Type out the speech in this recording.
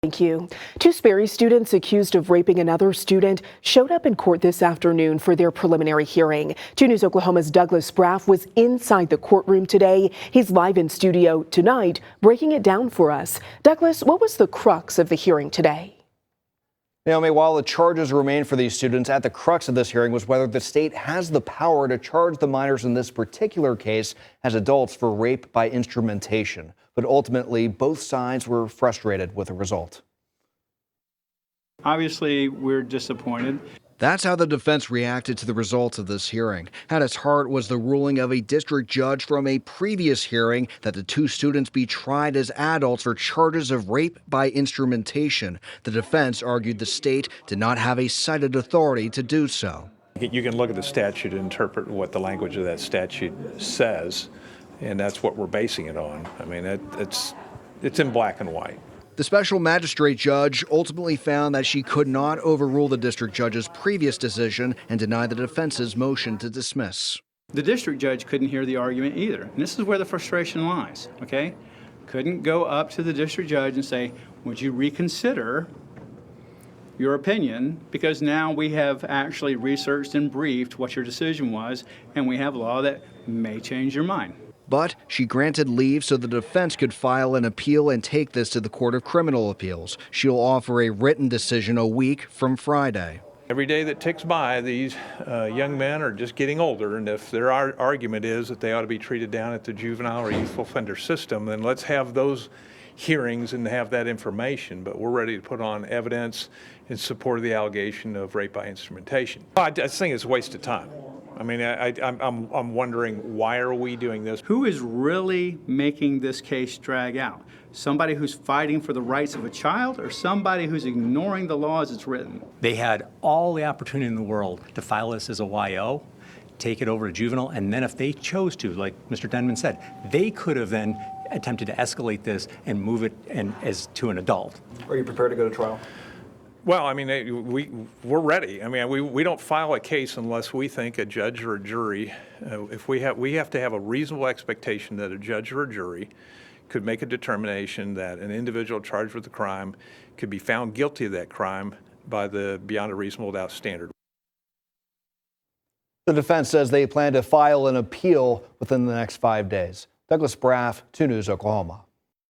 Thank you. Two Sperry students accused of raping another student showed up in court this afternoon for their preliminary hearing. 2 News Oklahoma's Douglas Braff was inside the courtroom today. He's live in studio tonight, breaking it down for us. Douglas, what was the crux of the hearing today? Naomi, while the charges remain for these students, at the crux of this hearing was whether the state has the power to charge the minors in this particular case as adults for rape by instrumentation. But ultimately, both sides were frustrated with the result. Obviously, we're disappointed. That's how the defense reacted to the results of this hearing. At its heart was the ruling of a district judge from a previous hearing that the two students be tried as adults for charges of rape by instrumentation. The defense argued the state did not have a cited authority to do so. You can look at the statute and interpret what the language of that statute says, and that's what we're basing it on. I mean, it's in black and white. The special magistrate judge ultimately found that she could not overrule the district judge's previous decision and deny the defense's motion to dismiss. The district judge couldn't hear the argument either, and this is where the frustration lies, okay? Couldn't go up to the district judge and say, would you reconsider your opinion, because now we have actually researched and briefed what your decision was, and we have law that may change your mind. But she granted leave so the defense could file an appeal and take this to the Court of Criminal Appeals. She'll offer a written decision a week from Friday. Every day that ticks by, these young men are just getting older, and if their argument is that they ought to be treated down at the juvenile or youthful offender system, then let's have those hearings and have that information. But we're ready to put on evidence in support of the allegation of rape by instrumentation. I just think it's a waste of time. I mean, I'm wondering, why are we doing this? Who is really making this case drag out? Somebody who's fighting for the rights of a child, or somebody who's ignoring the law as it's written? They had all the opportunity in the world to file this as a YO, take it over to juvenile, and then if they chose to, like Mr. Denman said, they could have then attempted to escalate this and move it as to an adult. Are you prepared to go to trial? Well, I mean, we're ready. I mean, we don't file a case unless we think a judge or a jury, we have to have a reasonable expectation that a judge or a jury could make a determination that an individual charged with a crime could be found guilty of that crime by the beyond a reasonable doubt standard. The defense says they plan to file an appeal within the next 5 days. Douglas Braff, 2 News Oklahoma.